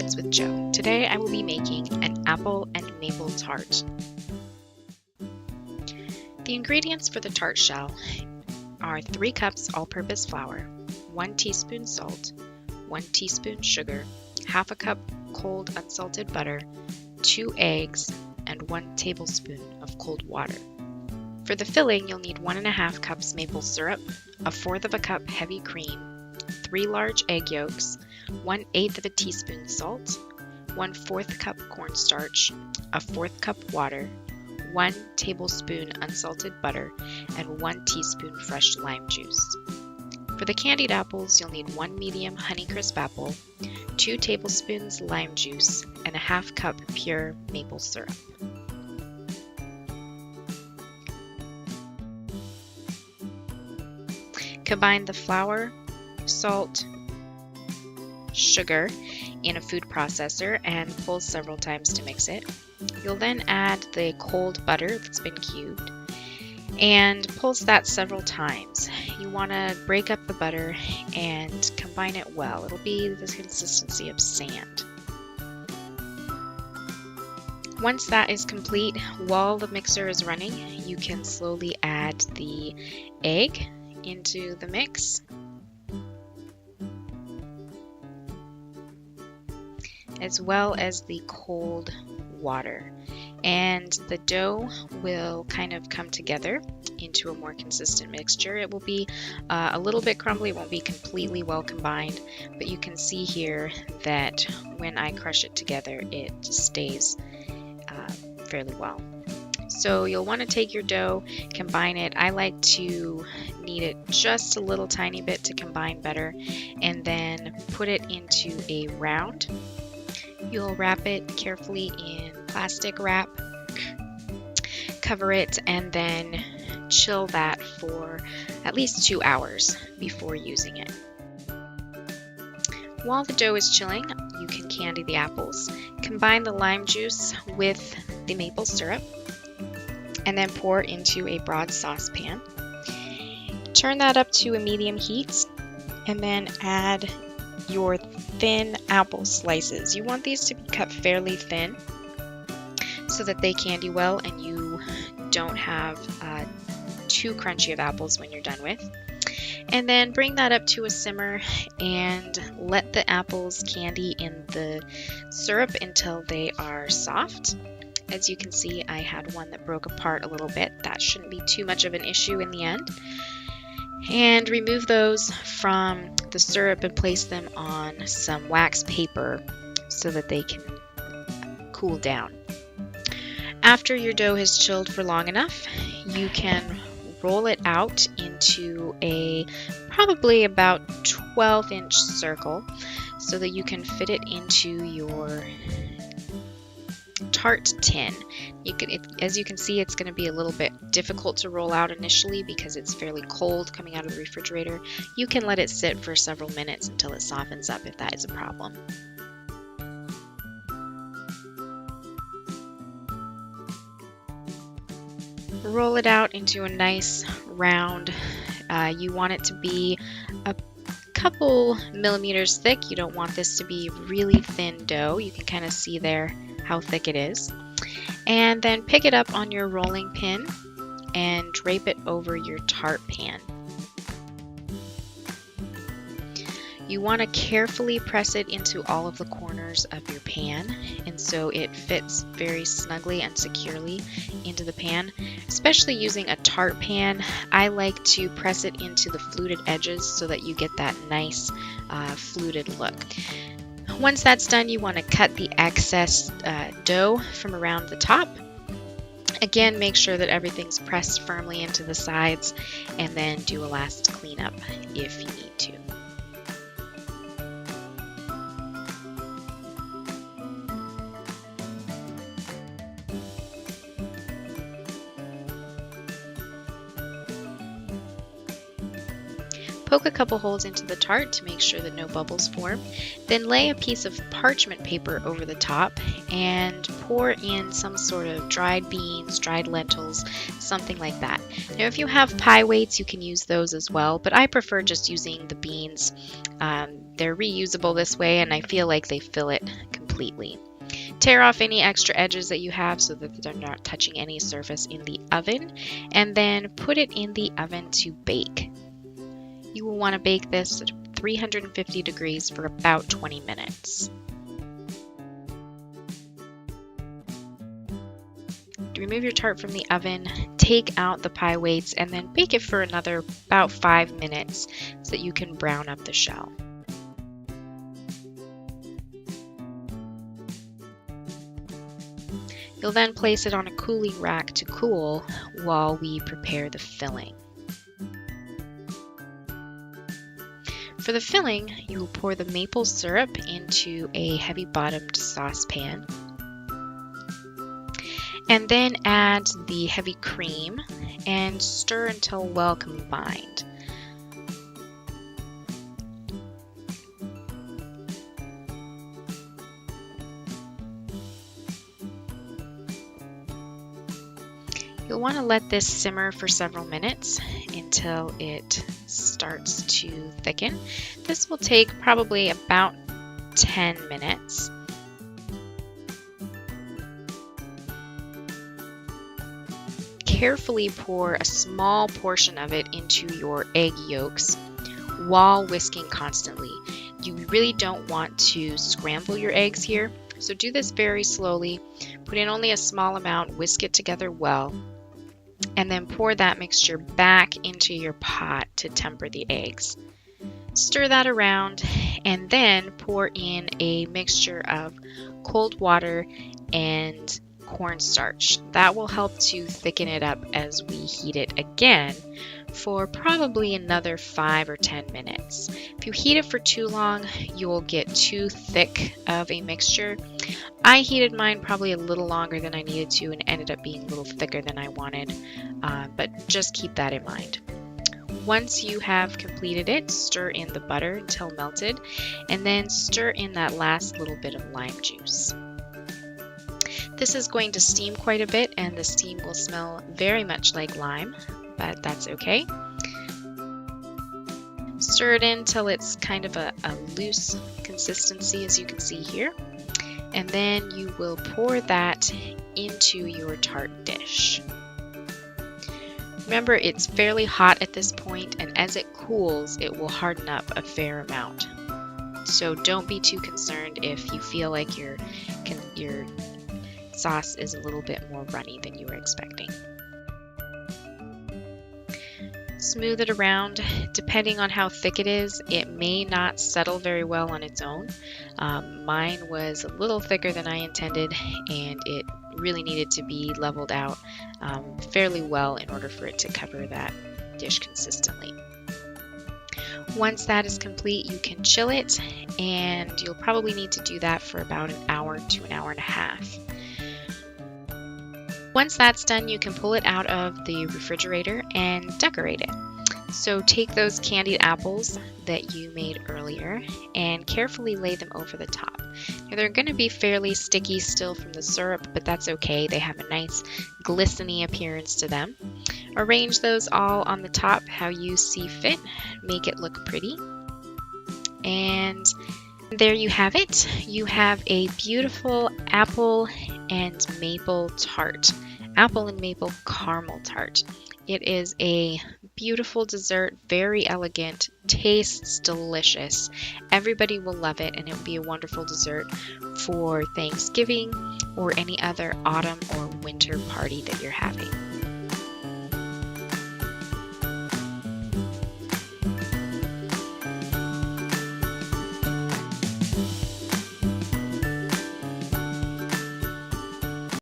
Bits with Joe. Today I will be making an apple and maple tart. The ingredients for the tart shell are 3 cups all-purpose flour, 1 teaspoon salt, 1 teaspoon sugar, half a cup cold unsalted butter, 2 eggs, and 1 tablespoon of cold water. For the filling, you'll need 1½ cups maple syrup, 1/4 cup heavy cream, 3 large egg yolks, 1/8 teaspoon salt, 1/4 cup cornstarch, 1/4 cup water, 1 tablespoon unsalted butter, and 1 teaspoon fresh lime juice. For the candied apples, you'll need 1 medium Honeycrisp apple, 2 tablespoons lime juice, and 1/2 cup pure maple syrup. Combine the flour, salt, sugar in a food processor and pulse several times to mix it. You'll then add the cold butter that's been cubed and pulse that several times. You want to break up the butter and combine it well. It'll be the consistency of sand. Once that is complete, while the mixer is running, you can slowly add the egg into the mix, as well as the cold water, and the dough will kind of come together into a more consistent mixture. It will be a little bit crumbly, it won't be completely well combined, but you can see here that when I crush it together it stays fairly well. So you'll want to take your dough, combine it. I like to knead it just a little tiny bit to combine better, and then put it into a round. You'll wrap it carefully in plastic wrap, cover it, and then chill that for at least 2 hours before using it. While the dough is chilling, you can candy the apples. Combine the lime juice with the maple syrup, and then pour into a broad saucepan. Turn that up to a medium heat, and then add your thin apple slices. You want these to be cut fairly thin so that they candy well and you don't have too crunchy of apples when you're done with. And then bring that up to a simmer and let the apples candy in the syrup until they are soft. As you can see, I had one that broke apart a little bit. That shouldn't be too much of an issue in the end. And remove those from the syrup and place them on some wax paper so that they can cool down. After your dough has chilled for long enough, you can roll it out into a probably about 12-inch circle so that you can fit it into your tart tin. As you can see, it's going to be a little bit difficult to roll out initially because it's fairly cold coming out of the refrigerator. You can let it sit for several minutes until it softens up if that is a problem. Roll it out into a nice round. You want it to be a couple millimeters thick. You don't want this to be really thin dough. You can kind of see there how thick it is. And then pick it up on your rolling pin and drape it over your tart pan. You want to carefully press it into all of the corners of your pan, and so it fits very snugly and securely into the pan. Especially using a tart pan, I like to press it into the fluted edges so that you get that nice fluted look. Once that's done, you want to cut the excess dough from around the top. Again, make sure that everything's pressed firmly into the sides, and then do a last cleanup if you need to. Poke a couple holes into the tart to make sure that no bubbles form. Then lay a piece of parchment paper over the top and pour in some sort of dried beans, dried lentils, something like that. Now if you have pie weights, you can use those as well, but I prefer just using the beans. they're reusable this way, and I feel like they fill it completely. Tear off any extra edges that you have so that they're not touching any surface in the oven, and then put it in the oven to bake. You will want to bake this at 350 degrees for about 20 minutes. Remove your tart from the oven, take out the pie weights, and then bake it for another about 5 minutes so that you can brown up the shell. You'll then place it on a cooling rack to cool while we prepare the filling. For the filling, you will pour the maple syrup into a heavy-bottomed saucepan, and then add the heavy cream and stir until well combined. You'll want to let this simmer for several minutes until it starts to thicken. This will take probably about 10 minutes. Carefully pour a small portion of it into your egg yolks while whisking constantly. You really don't want to scramble your eggs here, so do this very slowly. Put in only a small amount, whisk it together well, and then pour that mixture back into your pot to temper the eggs. Stir that around, and then pour in a mixture of cold water and cornstarch. That will help to thicken it up as we heat it again for probably another 5 or 10 minutes. If you heat it for too long, you will get too thick of a mixture. I heated mine probably a little longer than I needed to and ended up being a little thicker than I wanted, but just keep that in mind. Once you have completed it, stir in the butter until melted, and then stir in that last little bit of lime juice. This is going to steam quite a bit, and the steam will smell very much like lime, but that's okay. Stir it in till it's kind of a loose consistency, as you can see here, and then you will pour that into your tart dish. Remember, it's fairly hot at this point, and as it cools, it will harden up a fair amount. So don't be too concerned if you feel like your sauce is a little bit more runny than you were expecting. Smooth it around. Depending on how thick it is, it may not settle very well on its own. Mine was a little thicker than I intended, and it really needed to be leveled out fairly well in order for it to cover that dish consistently. Once that is complete, you can chill it, and you'll probably need to do that for about an hour to an hour and a half. Once that's done, you can pull it out of the refrigerator and decorate it. So take those candied apples that you made earlier and carefully lay them over the top. Now, they're going to be fairly sticky still from the syrup, but that's okay. They have a nice glistening appearance to them. Arrange those all on the top how you see fit. Make it look pretty. And there you have it. You have a beautiful apple and maple tart. Apple and maple caramel tart. It is a beautiful dessert, very elegant, tastes delicious. Everybody will love it, and it will be a wonderful dessert for Thanksgiving or any other autumn or winter party that you're having.